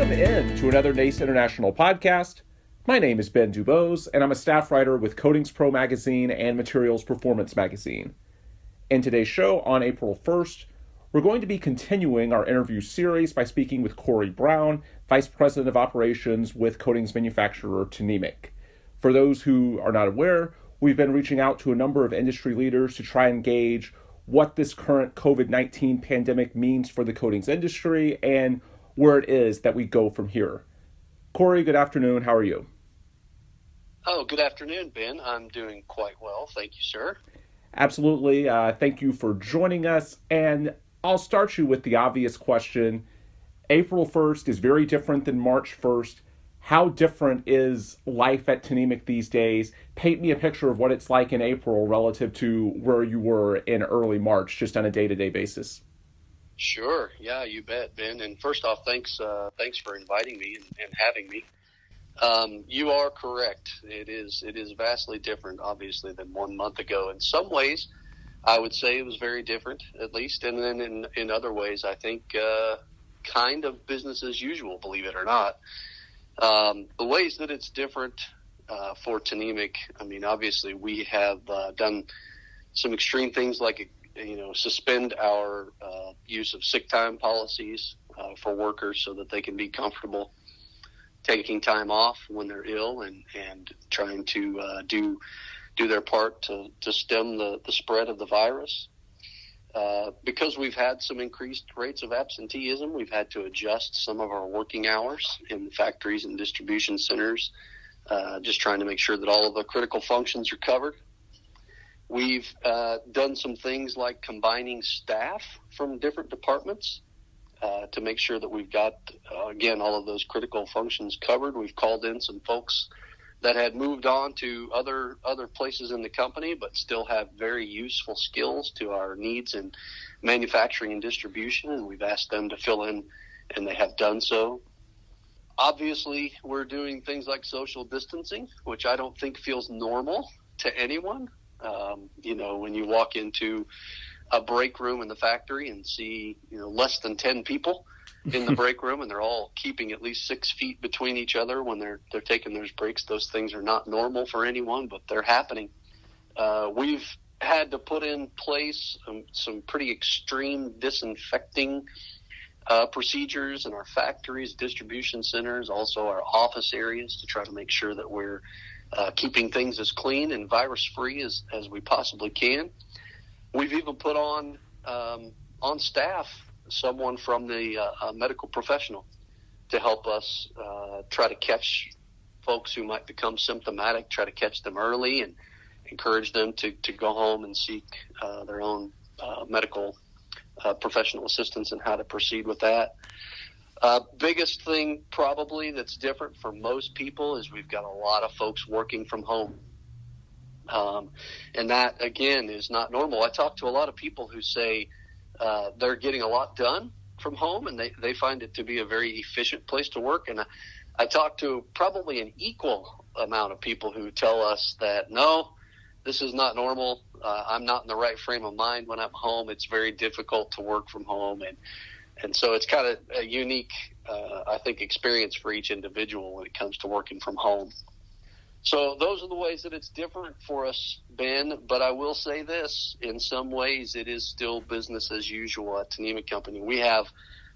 Welcome in to another NACE International podcast. My name is Ben Dubose, and I'm a staff writer with Coatings Pro Magazine and Materials Performance Magazine. In today's show, on April 1st, we're going to be continuing our interview series by speaking with Cory Brown, Vice President of Operations with coatings manufacturer Tnemec. For those who are not aware, we've been reaching out to a number of industry leaders to try and gauge what this current COVID-19 pandemic means for the coatings industry and where it is that we go from here. Cory, good afternoon. How are you? Oh, good afternoon, Ben. I'm doing quite well. Thank you, sir. Absolutely. Thank you for joining us. And I'll start you with the obvious question. April 1st is very different than March 1st. How different is life at Tnemec these days? Paint me a picture of what it's like in April relative to where you were in early March, just on a day-to-day basis. Sure. Yeah, you bet, Ben. And first off, thanks for inviting me and having me. You are correct. It is vastly different, obviously, than 1 month ago. In some ways, I would say it was very different, at least. And then in other ways, I think kind of business as usual, believe it or not. The ways that it's different for Tnemec, I mean, obviously, we have done some extreme things like suspend our use of sick time policies for workers so that they can be comfortable taking time off when they're ill and trying to do their part to stem the spread of the virus. Because we've had some increased rates of absenteeism, we've had to adjust some of our working hours in the factories and distribution centers, just trying to make sure that all of the critical functions are covered. We've done some things like combining staff from different departments to make sure that we've got, again, all of those critical functions covered. We've called in some folks that had moved on to other places in the company but still have very useful skills to our needs in manufacturing and distribution, and we've asked them to fill in, and they have done so. Obviously, we're doing things like social distancing, which I don't think feels normal to anyone. When you walk into a break room in the factory and see, less than 10 people in the break room, and they're all keeping at least 6 feet between each other when they're taking those breaks. Those things are not normal for anyone, but they're happening. We've had to put in place some pretty extreme disinfecting procedures in our factories, distribution centers, also our office areas to try to make sure that we're keeping things as clean and virus-free as we possibly can. We've even put on staff someone from the medical professional to help us try to catch folks who might become symptomatic, try to catch them early and encourage them to go home and seek their own medical professional assistance and how to proceed with that. Biggest thing probably that's different for most people is we've got a lot of folks working from home. And that, again, is not normal. I talk to a lot of people who say they're getting a lot done from home, and they find it to be a very efficient place to work. And I talk to probably an equal amount of people who tell us that, no, this is not normal. I'm not in the right frame of mind when I'm home. It's very difficult to work from home. And so it's kind of a unique, I think, experience for each individual when it comes to working from home. So those are the ways that it's different for us, Ben. But I will say this, in some ways it is still business as usual at Tnemec Company. We have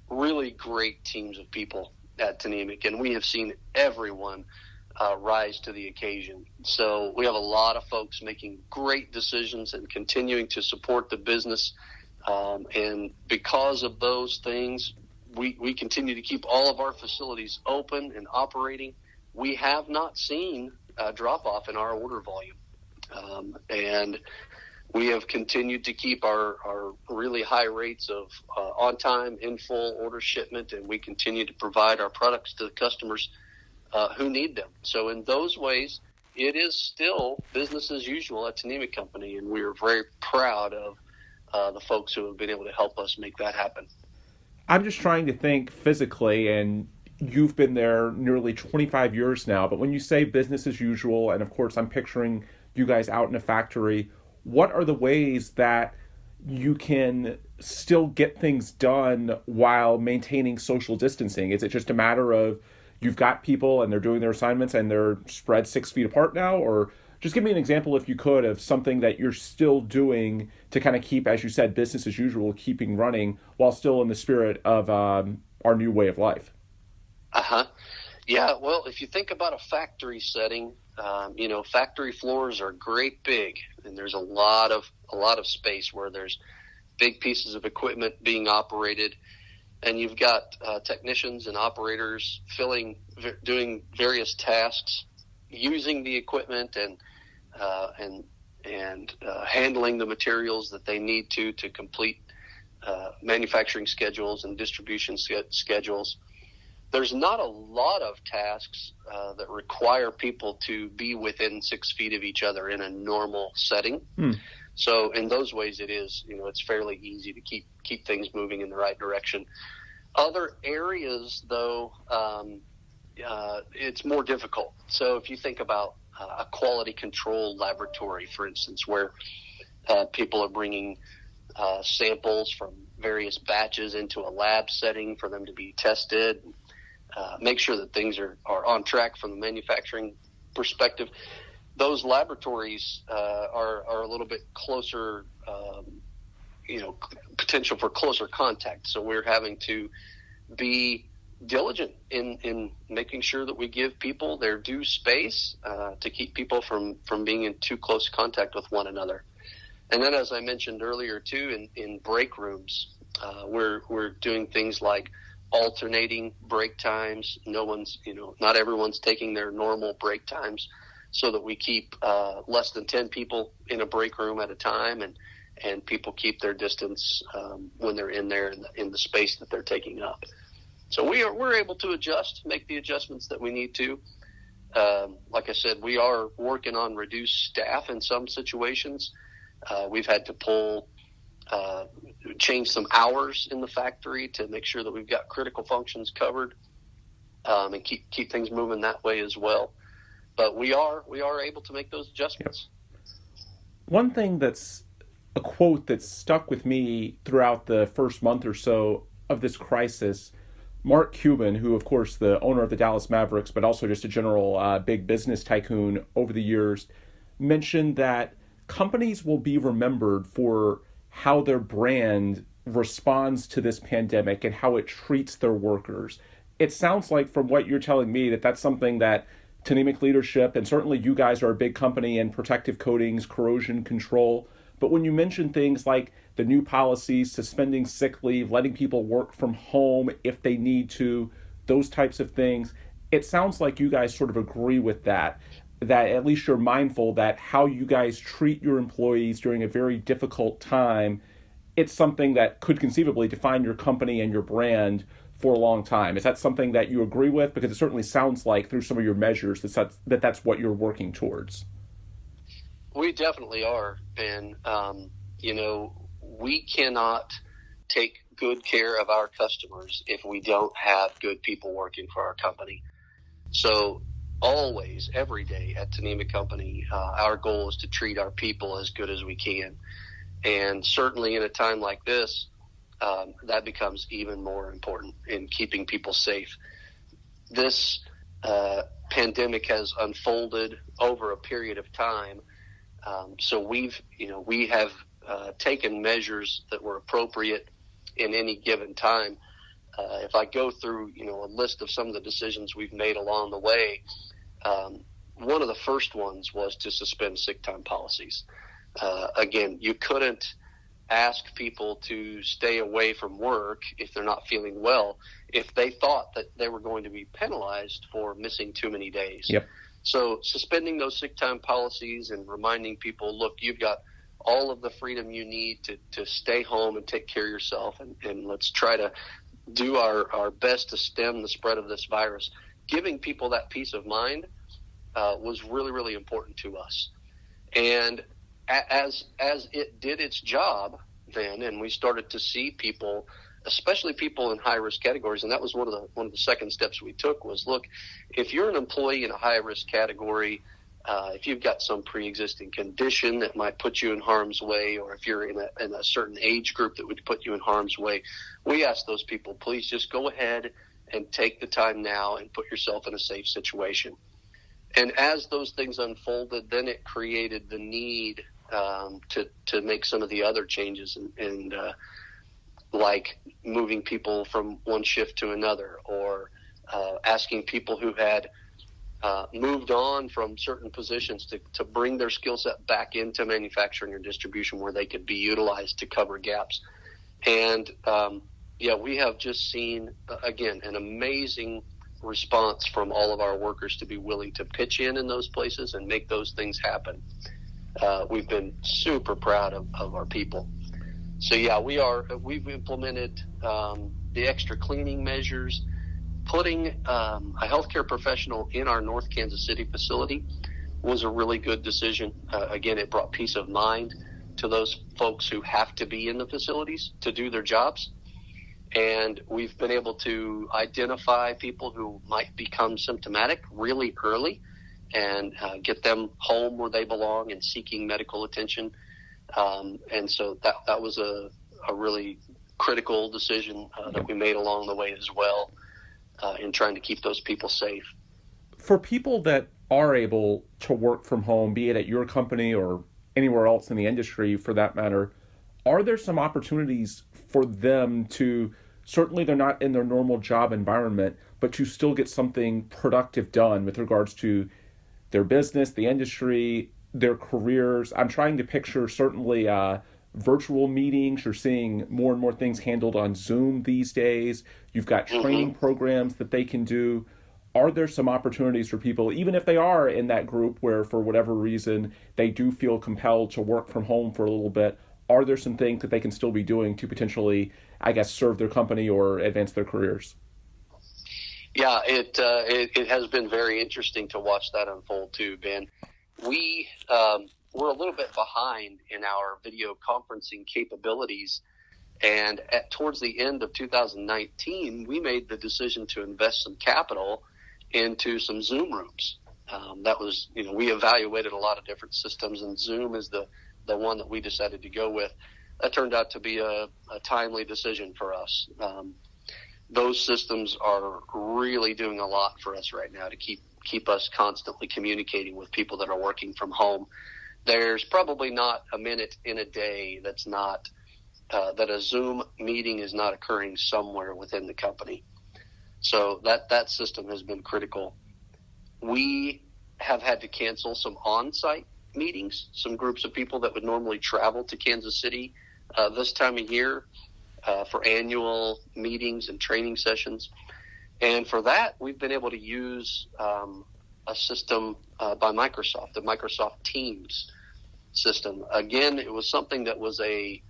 really great teams of people at Tnemec, and we have seen everyone rise to the occasion. So we have a lot of folks making great decisions and continuing to support the business. And because of those things, we continue to keep all of our facilities open and operating. We have not seen a drop-off in our order volume. And we have continued to keep our really high rates of on-time, in-full order shipment, and we continue to provide our products to the customers who need them. So in those ways, it is still business as usual at Tnemec Company, and we are very proud of the folks who have been able to help us make that happen. I'm just trying to think physically, and you've been there nearly 25 years now, but when you say business as usual, and of course I'm picturing you guys out in a factory, what are the ways that you can still get things done while maintaining social distancing? Is it just a matter of you've got people and they're doing their assignments and they're spread 6 feet apart now? Or just give me an example, if you could, of something that you're still doing to kind of keep, as you said, business as usual, keeping running while still in the spirit of our new way of life. Yeah, well, if you think about a factory setting, factory floors are great big, and there's a lot of space where there's big pieces of equipment being operated, and you've got technicians and operators doing various tasks, using the equipment and handling the materials that they need to complete manufacturing schedules and distribution schedules. There's not a lot of tasks that require people to be within 6 feet of each other in a normal setting. So in those ways, it's fairly easy to keep things moving in the right direction. Other areas, though, it's more difficult. So if you think about a quality control laboratory, for instance, where people are bringing samples from various batches into a lab setting for them to be tested, make sure that things are on track from the manufacturing perspective. Those laboratories are a little bit closer, potential for closer contact. So we're having to be diligent in making sure that we give people their due space to keep people from being in too close contact with one another. And then, as I mentioned earlier too, in break rooms, we're doing things like alternating break times. Not everyone's taking their normal break times, so that we keep less than 10 people in a break room at a time, and people keep their distance when they're in there in the space that they're taking up. So we're able to make the adjustments that we need to. Like I said, we are working on reduced staff in some situations. We've had to change some hours in the factory to make sure that we've got critical functions covered, and keep things moving that way as well. But we are able to make those adjustments. One thing that's a quote that's stuck with me throughout the first month or so of this crisis, Mark Cuban, who, of course, the owner of the Dallas Mavericks, but also just a general big business tycoon over the years, mentioned that companies will be remembered for how their brand responds to this pandemic and how it treats their workers. It sounds like, from what you're telling me, that that's something that Tnemec leadership, and certainly you guys are a big company in protective coatings, corrosion control. But when you mention things like the new policies, suspending sick leave, letting people work from home if they need to, those types of things, it sounds like you guys sort of agree with that at least you're mindful that how you guys treat your employees during a very difficult time, it's something that could conceivably define your company and your brand for a long time. Is that something that you agree with? Because it certainly sounds like through some of your measures that's what you're working towards. We definitely are. And, we cannot take good care of our customers if we don't have good people working for our company. So always, every day at Tnemec Company, our goal is to treat our people as good as we can. And certainly in a time like this, that becomes even more important in keeping people safe. This pandemic has unfolded over a period of time. So we have taken measures that were appropriate in any given time. If I go through, a list of some of the decisions we've made along the way, one of the first ones was to suspend sick time policies. Again, you couldn't ask people to stay away from work if they're not feeling well, if they thought that they were going to be penalized for missing too many days. Yep. So suspending those sick time policies and reminding people, look, you've got all of the freedom you need to stay home and take care of yourself, and let's try to do our best to stem the spread of this virus. Giving people that peace of mind was really, really important to us. And as it did its job then, and we started to see people, especially people in high-risk categories, and that was one of the second steps we took was, look, if you're an employee in a high-risk category, if you've got some pre-existing condition that might put you in harm's way, or if you're in a certain age group that would put you in harm's way, we ask those people, please just go ahead and take the time now and put yourself in a safe situation. And as those things unfolded, then it created the need to make some of the other changes, and like moving people from one shift to another, or asking people who had moved on from certain positions to bring their skill set back into manufacturing or distribution where they could be utilized to cover gaps. And we have just seen, again, an amazing response from all of our workers to be willing to pitch in those places and make those things happen. We've been super proud of our people. So we've implemented the extra cleaning measures. Putting a healthcare professional in our North Kansas City facility was a really good decision. Again, it brought peace of mind to those folks who have to be in the facilities to do their jobs. And we've been able to identify people who might become symptomatic really early and get them home where they belong and seeking medical attention. And so that was a really critical decision that we made along the way as well, in trying to keep those people safe. For people that are able to work from home, be it at your company or anywhere else in the industry for that matter, are there some opportunities for them to, certainly they're not in their normal job environment, but to still get something productive done with regards to their business, the industry, their careers? I'm trying to picture certainly virtual meetings. You're seeing more and more things handled on Zoom these days. You've got training programs that they can do. Are there some opportunities for people, even if they are in that group where for whatever reason they do feel compelled to work from home for a little bit, are there some things that they can still be doing to potentially, serve their company or advance their careers? Yeah, it has been very interesting to watch that unfold too, Ben. We're a little bit behind in our video conferencing capabilities, and towards the end of 2019, we made the decision to invest some capital into some Zoom rooms. That was, we evaluated a lot of different systems, and Zoom is the one that we decided to go with. That turned out to be a timely decision for us. Those systems are really doing a lot for us right now to keep us constantly communicating with people that are working from home. There's probably not a minute in a day that's not that a Zoom meeting is not occurring somewhere within the company. So that system has been critical. We have had to cancel some on-site meetings, some groups of people that would normally travel to Kansas City this time of year for annual meetings and training sessions. And for that, we've been able to use a system by Microsoft, the Microsoft Teams system. Again, it was something that was a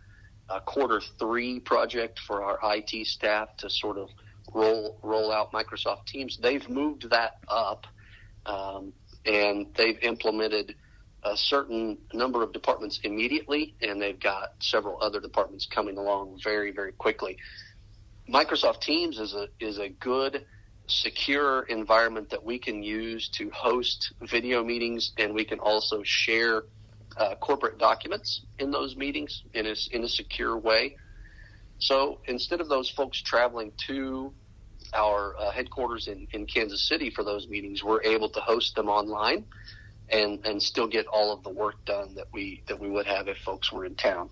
Q3 project for our IT staff to sort of roll out Microsoft Teams. They've moved that up, and they've implemented a certain number of departments immediately, and they've got several other departments coming along very, very quickly. Microsoft Teams is a good, secure environment that we can use to host video meetings, and we can also share corporate documents in those meetings in a secure way. So instead of those folks traveling to our headquarters in Kansas City for those meetings, we're able to host them online and still get all of the work done that we would have if folks were in town.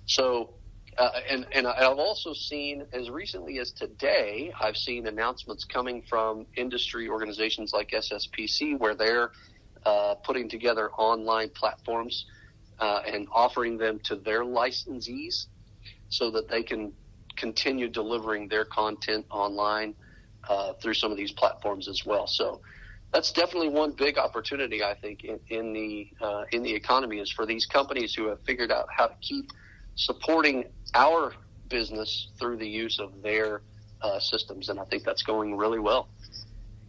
So and I've also seen, as recently as today, I've seen announcements coming from industry organizations like SSPC where they're putting together online platforms and offering them to their licensees so that they can continue delivering their content online through some of these platforms as well. So that's definitely one big opportunity, I think, in the economy, is for these companies who have figured out how to keep supporting our business through the use of their systems, and I think that's going really well.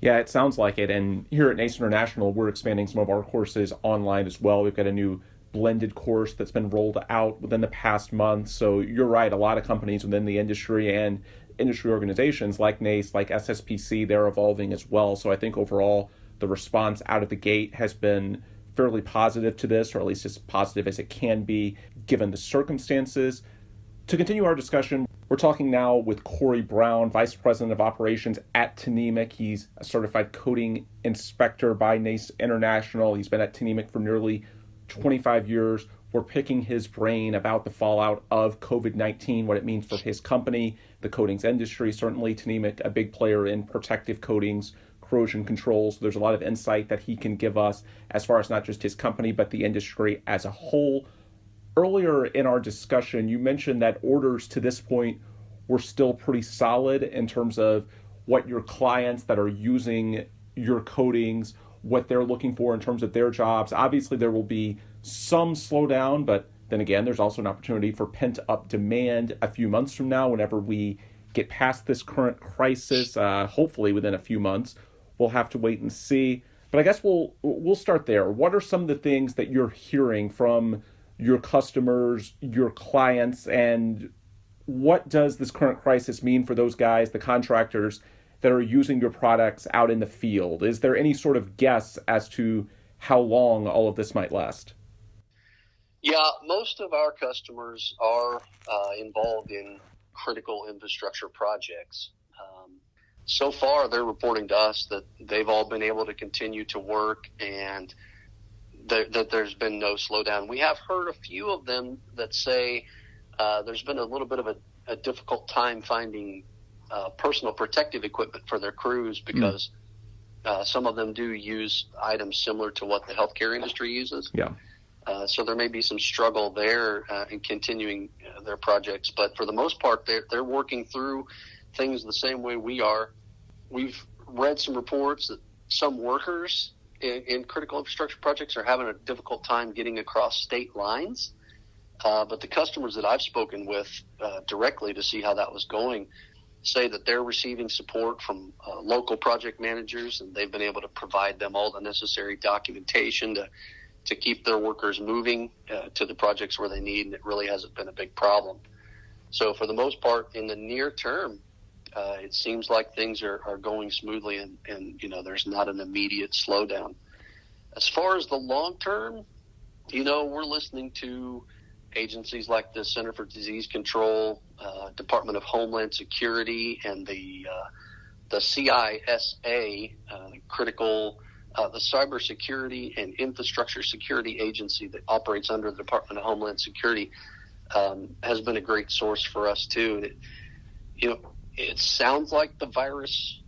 Yeah, it sounds like it. And here at NACE International, we're expanding some of our courses online as well. We've got a new blended course that's been rolled out within the past month. So you're right, a lot of companies within the industry and industry organizations like NACE, like SSPC, they're evolving as well. So I think overall, The response out of the gate has been fairly positive to this, or at least as positive as it can be given the circumstances. To continue our discussion, we're talking now with Cory Brown, Vice President of Operations at Tnemec. He's a certified coating inspector by NACE International. He's been at Tnemec for nearly 25 years. We're picking his brain about the fallout of COVID-19, what it means for his company, the coatings industry. Certainly, Tnemec, a big player in protective coatings, corrosion controls. There's a lot of insight that he can give us as far as not just his company, but the industry as a whole. Earlier in our discussion, you mentioned that orders to this point were still pretty solid in terms of what your clients that are using your coatings, what they're looking for in terms of their jobs. Obviously, there will be some slowdown, but then again, there's also an opportunity for pent-up demand a few months from now whenever we get past this current crisis, hopefully within a few months. We'll have to wait and see. But I guess we'll start there. What are some of the things that you're hearing from your customers, your clients, and what does this current crisis mean for those guys, the contractors that are using your products out in the field? Is there any sort of guess as to how long all of this might last? Yeah, most of our customers are involved in critical infrastructure projects. So far, they're reporting to us that they've all been able to continue to work and that there's been no slowdown. We have heard a few of them that say there's been a little bit of a difficult time finding personal protective equipment for their crews because some of them do use items similar to what the healthcare industry uses. Yeah. So there may be some struggle there in continuing their projects. But for the most part, they're working through things the same way we are. We've read some reports that some workers in critical infrastructure projects are having a difficult time getting across state lines. But the customers that I've spoken with directly to see how that was going say that they're receiving support from local project managers, and they've been able to provide them all the necessary documentation to keep their workers moving to the projects where they need, and it really hasn't been a big problem. So for the most part, in the near term, it seems like things are going smoothly and there's not an immediate slowdown. As far as the long term, we're listening to agencies like the Center for Disease Control, Department of Homeland Security, and the CISA, the Cybersecurity and Infrastructure Security Agency that operates under the Department of Homeland Security, has been a great source for us too. It sounds like the virus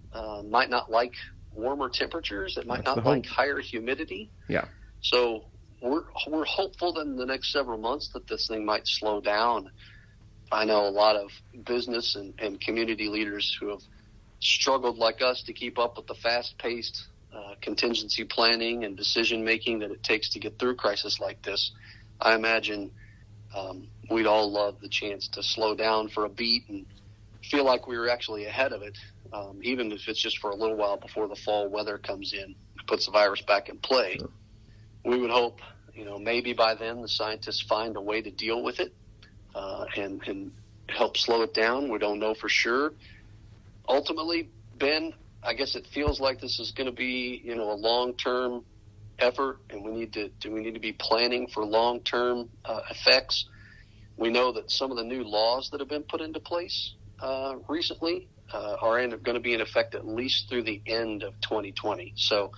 might not like warmer temperatures. It might not like higher humidity. Yeah. So we're hopeful that in the next several months that this thing might slow down. I know a lot of business and community leaders who have struggled like us to keep up with the fast-paced contingency planning and decision-making that it takes to get through a crisis like this. I imagine we'd all love the chance to slow down for a beat and feel like we were actually ahead of it, even if it's just for a little while before the fall weather comes in, puts the virus back in play. Sure. We would hope, maybe by then the scientists find a way to deal with it and help slow it down. We don't know for sure. Ultimately, Ben, I guess it feels like this is going to be, a long-term effort, and we need to be planning for long-term effects. We know that some of the new laws that have been put into place recently are going to be in effect at least through the end of 2020. So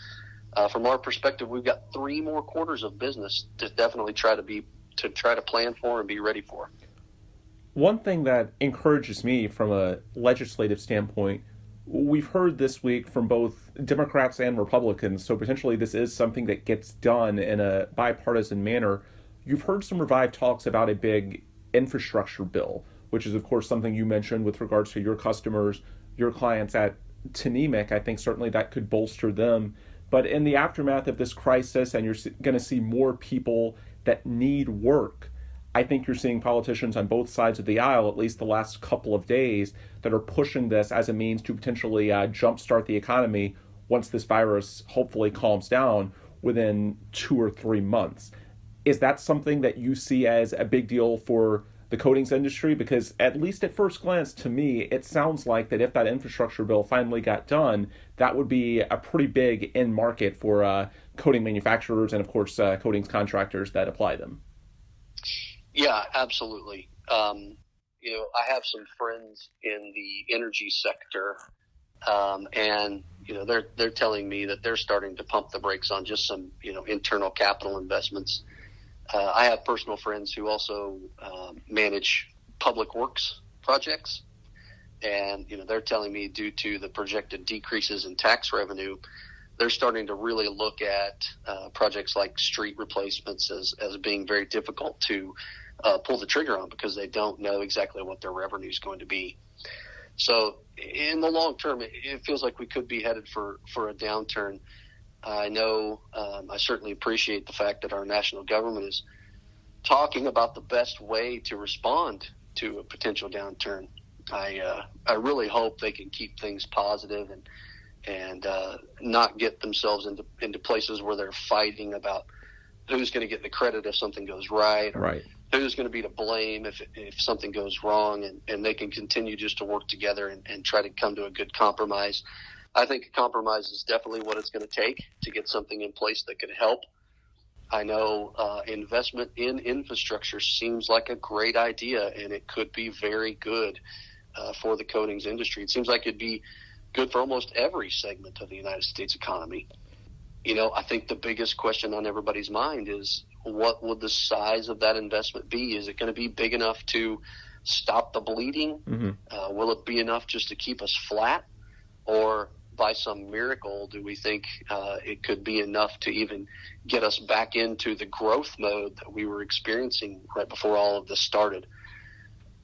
from our perspective, we've got 3 more quarters of business to definitely try to plan for and be ready for. One thing that encourages me from a legislative standpoint, we've heard this week from both Democrats and Republicans, so potentially this is something that gets done in a bipartisan manner. You've heard some revived talks about a big infrastructure bill, which is, of course, something you mentioned with regards to your customers, your clients at Tnemec. I think certainly that could bolster them. But in the aftermath of this crisis, and you're going to see more people that need work, I think you're seeing politicians on both sides of the aisle, at least the last couple of days, that are pushing this as a means to potentially jumpstart the economy once this virus hopefully calms down within 2 or 3 months. Is that something that you see as a big deal for the the coatings industry? Because at least at first glance, to me, it sounds like that if that infrastructure bill finally got done, that would be a pretty big end market for coating manufacturers and, of course, coatings contractors that apply them. Yeah, absolutely. I have some friends in the energy sector, and they're telling me that they're starting to pump the brakes on just some internal capital investments. I have personal friends who also manage public works projects, and they're telling me due to the projected decreases in tax revenue, they're starting to really look at projects like street replacements as being very difficult to pull the trigger on, because they don't know exactly what their revenue is going to be. So in the long term, it feels like we could be headed for a downturn. I know I certainly appreciate the fact that our national government is talking about the best way to respond to a potential downturn. I really hope they can keep things positive and not get themselves into places where they're fighting about who's going to get the credit if something goes right, or who's going to be to blame if something goes wrong, and they can continue just to work together and try to come to a good compromise. I think a compromise is definitely what it's going to take to get something in place that could help. I know investment in infrastructure seems like a great idea, and it could be very good for the coatings industry. It seems like it'd be good for almost every segment of the United States economy. I think the biggest question on everybody's mind is, what would the size of that investment be? Is it going to be big enough to stop the bleeding? Mm-hmm. Will it be enough just to keep us flat? Or by some miracle, do we think it could be enough to even get us back into the growth mode that we were experiencing right before all of this started?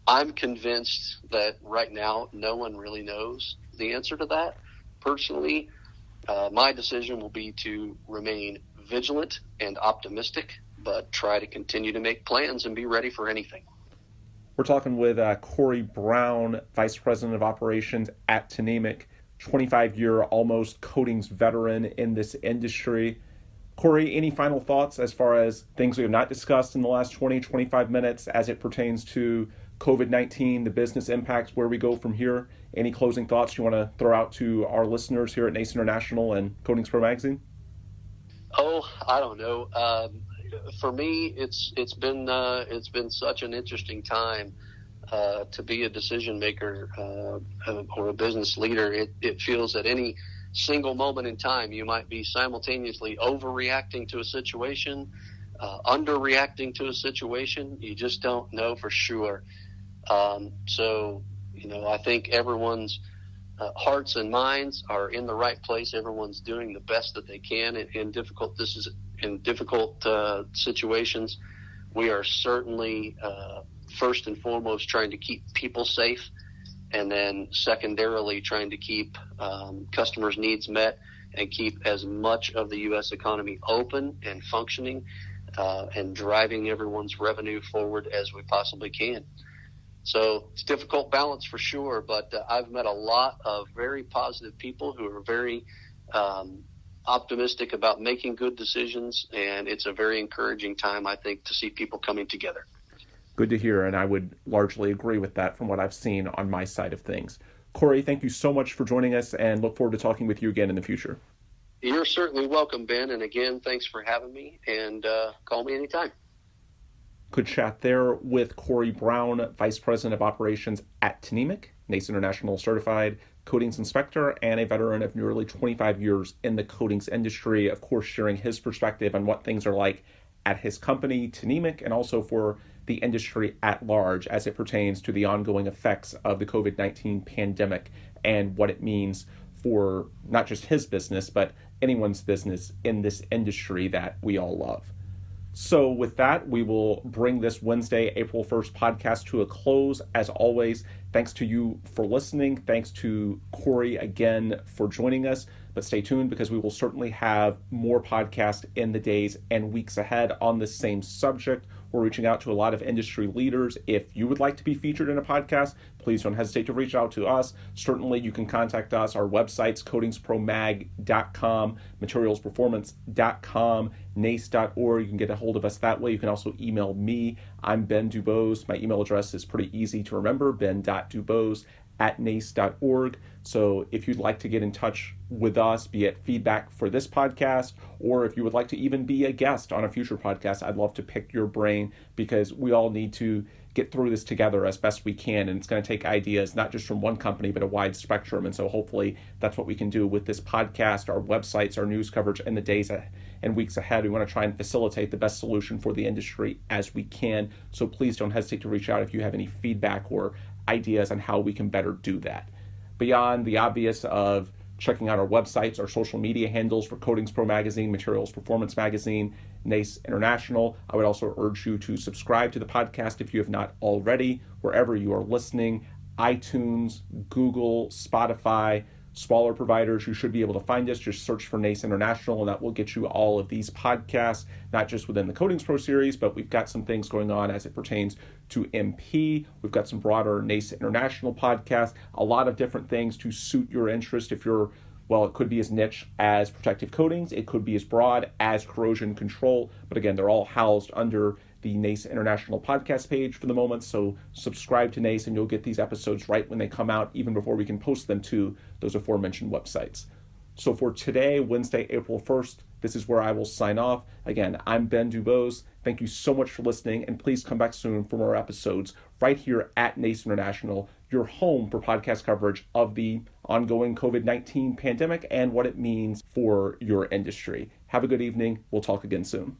I'm convinced that right now no one really knows the answer to that. Personally, my decision will be to remain vigilant and optimistic, but try to continue to make plans and be ready for anything. We're talking with Cory Brown, Vice President of Operations at Tnemec, 25-year almost coatings veteran in this industry. Cory, any final thoughts as far as things we have not discussed in the last 20, 25 minutes as it pertains to COVID-19, the business impacts, where we go from here? Any closing thoughts you want to throw out to our listeners here at NACE International and Coatings Pro Magazine? Oh, I don't know. For me, it's been such an interesting time to be a decision maker or a business leader. It feels at any single moment in time you might be simultaneously overreacting to a situation, underreacting to a situation. You just don't know for sure. So I think everyone's hearts and minds are in the right place. Everyone's doing the best that they can in difficult situations. We are certainly first and foremost trying to keep people safe, and then secondarily trying to keep customers' needs met and keep as much of the U.S. economy open and functioning and driving everyone's revenue forward as we possibly can. So it's a difficult balance for sure, but I've met a lot of very positive people who are very optimistic about making good decisions, and it's a very encouraging time, I think, to see people coming together. Good to hear, and I would largely agree with that from what I've seen on my side of things. Cory, thank you so much for joining us, and look forward to talking with you again in the future. You're certainly welcome, Ben, and again, thanks for having me, and call me anytime. Could chat there with Cory Brown, Vice President of Operations at Tnemec, NACE International Certified Coatings Inspector, and a veteran of nearly 25 years in the coatings industry, of course, sharing his perspective on what things are like at his company, Tnemec, and also for the industry at large as it pertains to the ongoing effects of the COVID-19 pandemic and what it means for not just his business, but anyone's business in this industry that we all love. So with that, we will bring this Wednesday, April 1st podcast to a close. As always, thanks to you for listening. Thanks to Cory again for joining us. But stay tuned, because we will certainly have more podcasts in the days and weeks ahead on the same subject. We're reaching out to a lot of industry leaders. If you would like to be featured in a podcast, please don't hesitate to reach out to us. Certainly, you can contact us. Our website's coatingspromag.com, materialsperformance.com, nace.org. You can get a hold of us that way. You can also email me. I'm Ben Dubose. My email address is pretty easy to remember, ben.dubose@nace.org. So if you'd like to get in touch with us, be it feedback for this podcast, or if you would like to even be a guest on a future podcast, I'd love to pick your brain, because we all need to get through this together as best we can. And it's going to take ideas, not just from one company, but a wide spectrum. And so hopefully that's what we can do with this podcast, our websites, our news coverage in the days and weeks ahead. We want to try and facilitate the best solution for the industry as we can. So please don't hesitate to reach out if you have any feedback or ideas on how we can better do that. Beyond the obvious of checking out our websites, our social media handles for Coatings Pro Magazine, Materials Performance Magazine, NACE International, I would also urge you to subscribe to the podcast if you have not already, wherever you are listening, iTunes, Google, Spotify, smaller providers. You should be able to find us. Just search for NACE International, and that will get you all of these podcasts, not just within the Coatings Pro series, but we've got some things going on as it pertains to MP. We've got some broader NACE International podcasts, a lot of different things to suit your interest. If you're, well, it could be as niche as protective coatings, it could be as broad as corrosion control, but again, they're all housed under the NACE International podcast page for the moment. So subscribe to NACE and you'll get these episodes right when they come out, even before we can post them to those aforementioned websites. So for today, Wednesday, April 1st, this is where I will sign off. Again, I'm Ben Dubose. Thank you so much for listening, and please come back soon for more episodes right here at NACE International, your home for podcast coverage of the ongoing COVID-19 pandemic and what it means for your industry. Have a good evening. We'll talk again soon.